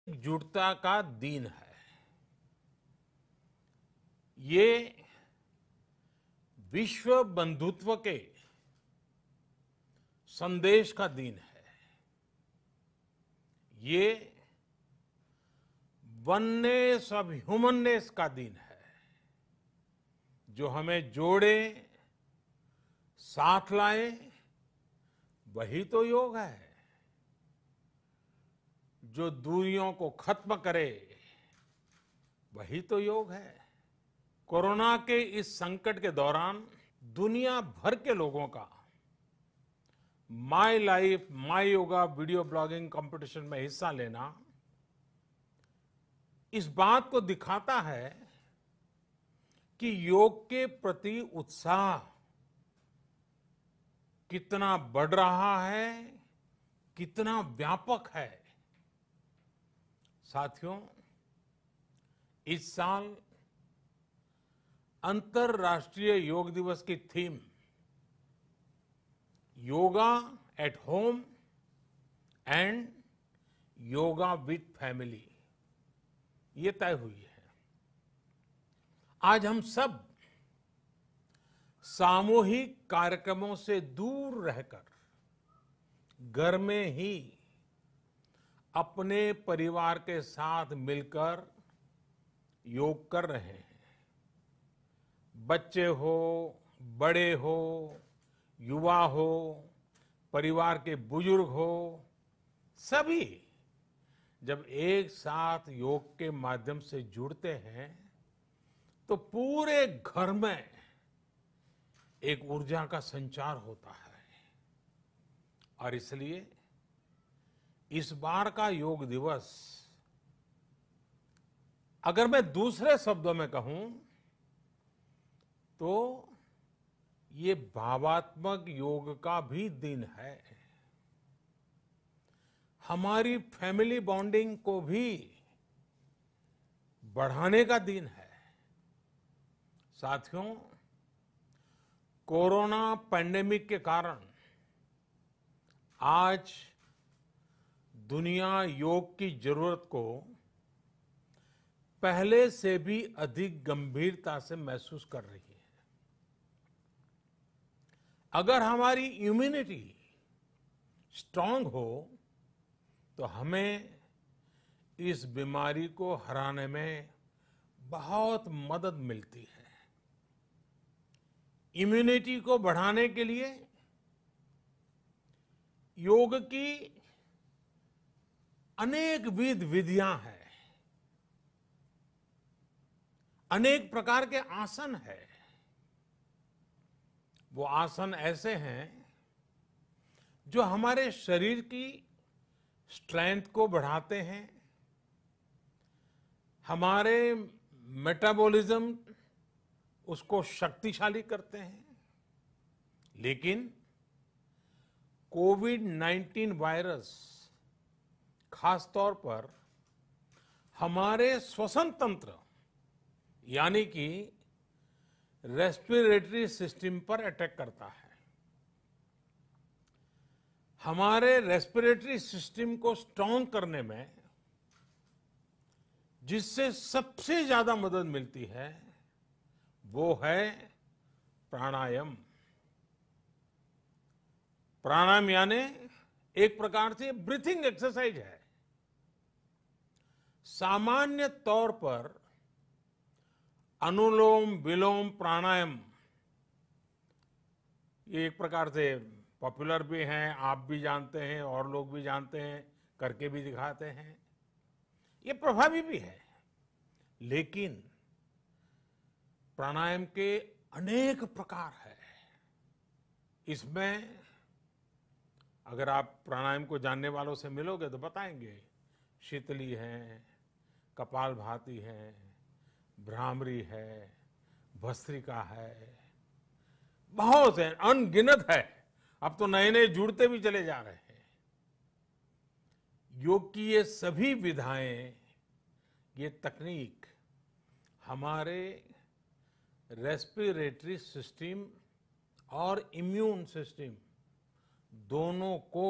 एकजुटता का दिन है। ये विश्व बंधुत्व के संदेश का दिन है। ये वननेस ऑफ ह्यूमननेस का दिन है, जो हमें जोड़े, साथ लाए, वही तो योग है। जो दूरियों को खत्म करे, वही तो योग है। कोरोना के इस संकट के दौरान दुनिया भर के लोगों का my life my yoga video blogging competition में हिस्सा लेना इस बात को दिखाता है कि योग के प्रति उत्साह कितना बढ़ रहा है, कितना व्यापक है। साथियों, इस साल अंतर्राष्ट्रीय योग दिवस की theme yoga at home and yoga with family ये तय हुई है। आज हम सब सामूहिक कार्यक्रमों से दूर रहकर घर में ही अपने परिवार के साथ मिलकर योग कर रहे हैं। बच्चे हो, बड़े हो, युवा हो, परिवार के बुजुर्ग हो, सभी जब एक साथ योग के माध्यम से जुड़ते हैं तो पूरे घर में एक ऊर्जा का संचार होता है। और इसलिए इस बार का योग दिवस, अगर मैं दूसरे शब्दों में कहूं तो ये भावात्मक योग का भी दिन है। हमारी फैमिली बॉन्डिंग को भी बढ़ाने का दिन है। साथियों, कोरोना पैंडेमिक के कारण आज दुनिया योग की जरूरत को पहले से भी अधिक गंभीरता से महसूस कर रही है। अगर हमारी इम्यूनिटी स्ट्रांग हो तो हमें इस बीमारी को हराने में बहुत मदद मिलती है। इम्यूनिटी को बढ़ाने के लिए योग की अनेक विध विधियां हैं, अनेक प्रकार के आसन हैं। वो आसन ऐसे हैं जो हमारे शरीर की स्ट्रेंथ को बढ़ाते हैं, हमारे मेटाबॉलिज्म उसको शक्तिशाली करते हैं। लेकिन कोविड-19 वायरस खासतौर पर हमारे श्वसन तंत्र यानी कि रेस्पिरेटरी सिस्टम पर अटैक करता है। हमारे रेस्पिरेटरी सिस्टम को स्ट्रांग करने में जिससे सबसे ज्यादा मदद मिलती है वो है प्राणायाम। प्राणायाम यानी एक प्रकार से ब्रीथिंग एक्सरसाइज है। सामान्य तौर पर अनुलोम विलोम प्राणायाम ये एक प्रकार से पॉपुलर भी हैं, आप भी जानते हैं और लोग भी जानते हैं, करके भी दिखाते हैं। ये प्रभावी भी है। लेकिन प्राणायाम के अनेक प्रकार हैं। इसमें अगर आप प्राणायाम को जानने वालों से मिलोगे तो बताएंगे शीतली है, कपालभाति है, भ्रामरी है, भस्त्रिका है, बहुत है, अनगिनत है। अब तो नए नए जुड़ते भी चले जा रहे हैं। योग की ये सभी विधाएं, ये तकनीक हमारे रेस्पिरेटरी सिस्टम और इम्यून सिस्टम दोनों को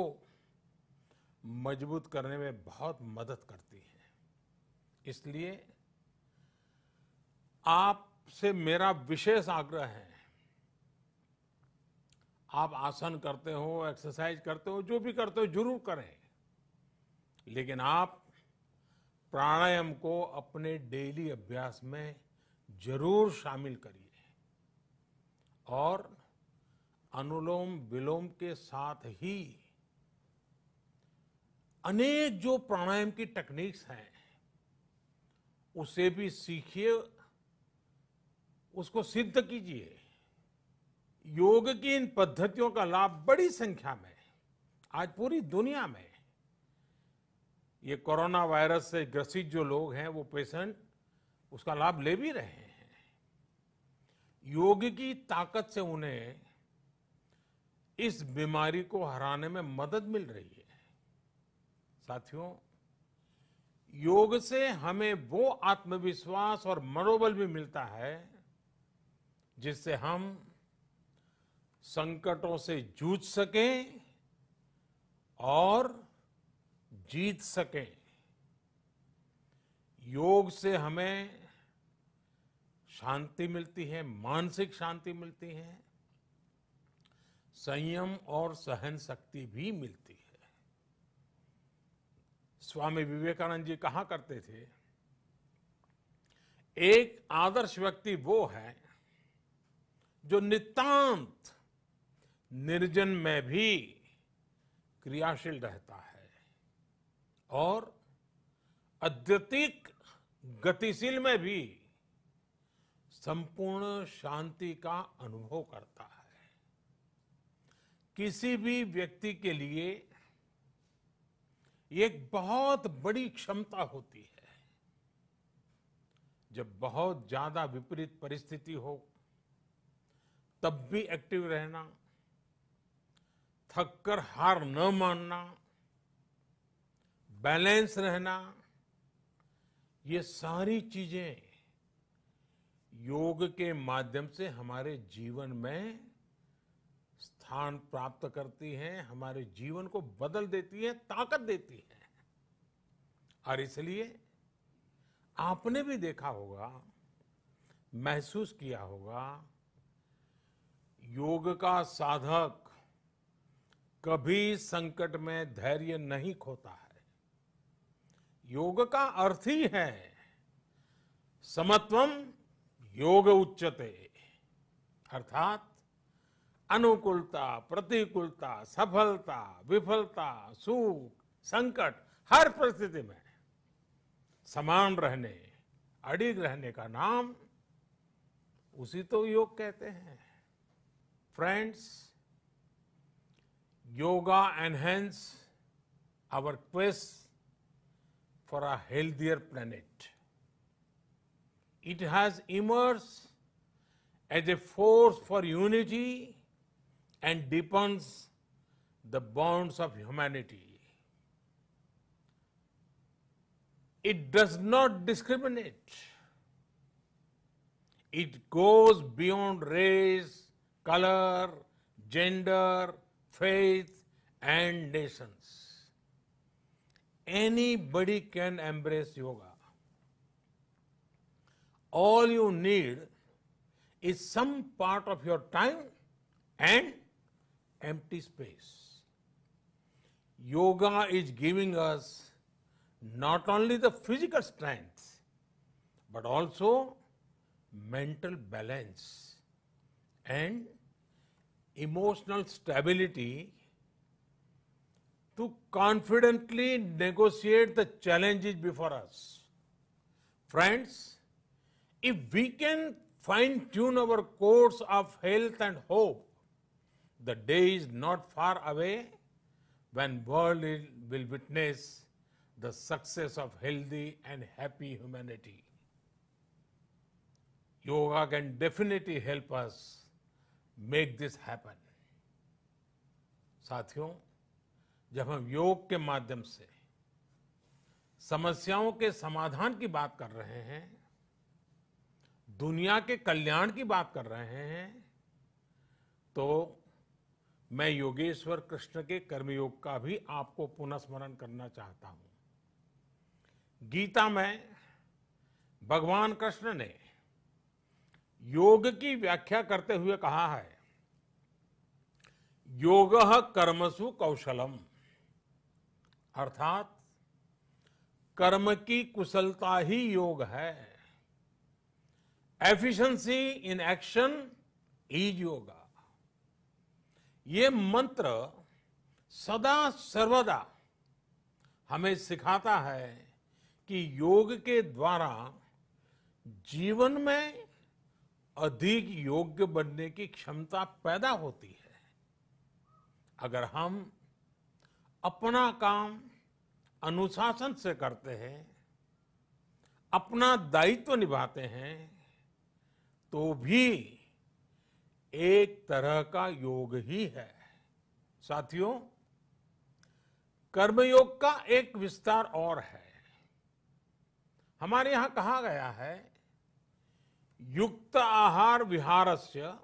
मजबूत करने में बहुत मदद करती है। इसलिए आपसे मेरा विशेष आग्रह है, आप आसन करते हो, एक्सरसाइज करते हो, जो भी करते हो जरूर करें, लेकिन आप प्राणायाम को अपने डेली अभ्यास में जरूर शामिल करिए और अनुलोम विलोम के साथ ही अनेक जो प्राणायाम की टेक्निक्स हैं उसे भी सीखिए, उसको सिद्ध कीजिए। योग की इन पद्धतियों का लाभ बड़ी संख्या में आज पूरी दुनिया में ये कोरोना वायरस से ग्रसित जो लोग हैं वो पेशेंट उसका लाभ ले भी रहे हैं। योग की ताकत से उन्हें इस बीमारी को हराने में मदद मिल रही है। साथियों, योग से हमें वो आत्मविश्वास और मनोबल भी मिलता है जिससे हम संकटों से जूझ सकें और जीत सकें। योग से हमें शांति मिलती है, मानसिक शांति मिलती है, संयम और सहन शक्ति भी मिलती है। स्वामी विवेकानंद जी कहा करते थे, एक आदर्श व्यक्ति वो है जो नितांत निर्जन में भी क्रियाशील रहता है और अत्यधिक गतिशील में भी संपूर्ण शांति का अनुभव करता है। किसी भी व्यक्ति के लिए एक बहुत बड़ी क्षमता होती है, जब बहुत ज्यादा विपरीत परिस्थिति हो तब भी एक्टिव रहना, थककर हार न मानना, बैलेंस रहना, ये सारी चीजें योग के माध्यम से हमारे जीवन में स्थान प्राप्त करती हैं, हमारे जीवन को बदल देती है, ताकत देती है। और इसलिए आपने भी देखा होगा, महसूस किया होगा, योग का साधक कभी संकट में धैर्य नहीं खोता है। योग का अर्थ ही है समत्वम योग उच्यते, अर्थात अनुकूलता, प्रतिकूलता, सफलता, विफलता, सुख, संकट, हर परिस्थिति में समान रहने, अडिग रहने का नाम उसी तो योग कहते हैं। Friends, yoga enhance our quest for a healthier planet. It has emerged as a force for unity and deepens the bonds of humanity. It does not discriminate. It goes beyond race, color, gender, faith and nations. Anybody can embrace yoga. All you need is some part of your time and empty space. Yoga is giving us not only the physical strength but also mental balance and emotional stability to confidently negotiate the challenges before us. Friends, if we can fine-tune our course of health and hope, the day is not far away when world will witness the success of healthy and happy humanity. Yoga can definitely help us make this happen. साथियों, जब हम योग के माध्यम से समस्याओं के समाधान की बात कर रहे हैं, दुनिया के कल्याण की बात कर रहे हैं, तो मैं योगेश्वर कृष्ण के कर्मयोग का भी आपको पुनः स्मरण करना चाहता हूं। गीता में भगवान कृष्ण ने योग की व्याख्या करते हुए कहा है, योगः कर्मसु कौशलम, अर्थात कर्म की कुशलता ही योग है। Efficiency in action is yoga. ये मंत्र सदा सर्वदा हमें सिखाता है कि योग के द्वारा जीवन में अधिक योग्य बनने की क्षमता पैदा होती है। अगर हम अपना काम अनुशासन से करते हैं, अपना दायित्व निभाते हैं, तो भी एक तरह का योग ही है। साथियों, कर्मयोग का एक विस्तार और है। हमारे यहां कहा गया है, युक्त आहार विहारस्य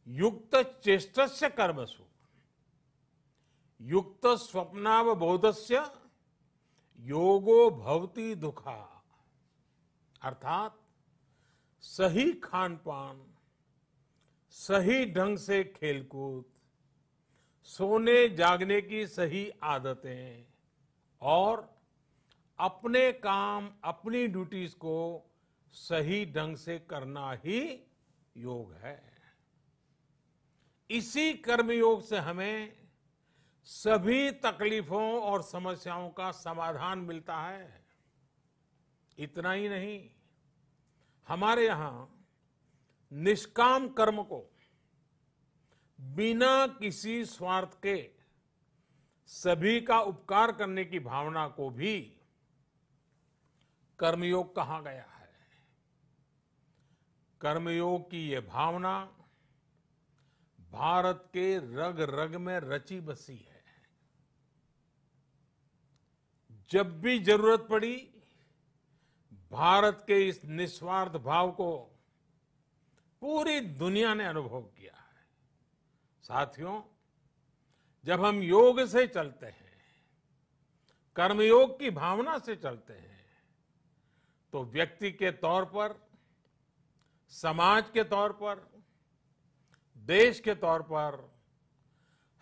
युक्त चेष्टस्य कर्मसु युक्त स्वप्नावबोधस्य योगो भवति दुखा। अर्थात सही खान पान, सही ढंग से खेलकूद, सोने जागने की सही आदतें और अपने काम, अपनी ड्यूटीज को सही ढंग से करना ही योग है। इसी कर्मयोग से हमें सभी तकलीफों और समस्याओं का समाधान मिलता है। इतना ही नहीं, हमारे यहां निष्काम कर्म को बिना किसी स्वार्थ के सभी का उपकार करने की भावना को भी कर्मयोग कहा गया है। कर्मयोग की ये भावना भारत के रग रग में रची बसी है। जब भी जरूरत पड़ी, भारत के इस निस्वार्थ भाव को पूरी दुनिया ने अनुभव किया है। साथियों, जब हम योग से चलते हैं, कर्मयोग की भावना से चलते हैं, तो व्यक्ति के तौर पर, समाज के तौर पर, देश के तौर पर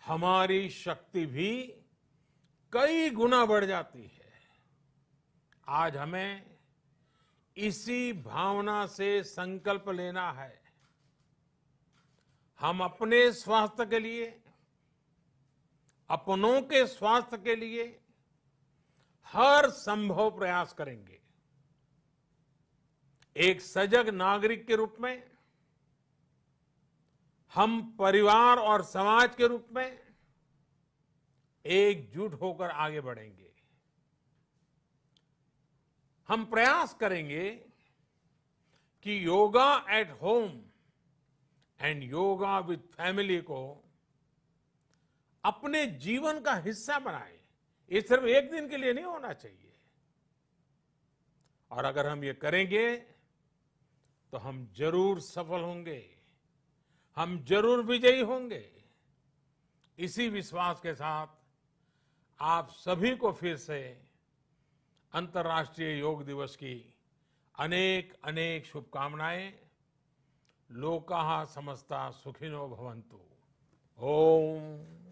हमारी शक्ति भी कई गुना बढ़ जाती है। आज हमें इसी भावना से संकल्प लेना है। हम अपने स्वास्थ्य के लिए, अपनों के स्वास्थ्य के लिए हर संभव प्रयास करेंगे। एक सजग नागरिक के रूप में हम परिवार और समाज के रूप में एकजुट होकर आगे बढ़ेंगे। हम प्रयास करेंगे कि yoga at home and yoga with family को अपने जीवन का हिस्सा बनाएं। ये सिर्फ एक दिन के लिए नहीं होना चाहिए। और अगर हम ये करेंगे तो हम जरूर सफल होंगे, हम जरूर विजयी होंगे। इसी विश्वास के साथ आप सभी को फिर से अंतर्राष्ट्रीय योग दिवस की अनेक अनेक शुभकामनाएं। लोकाः समस्ता सुखिनो भवन्तु। ओम।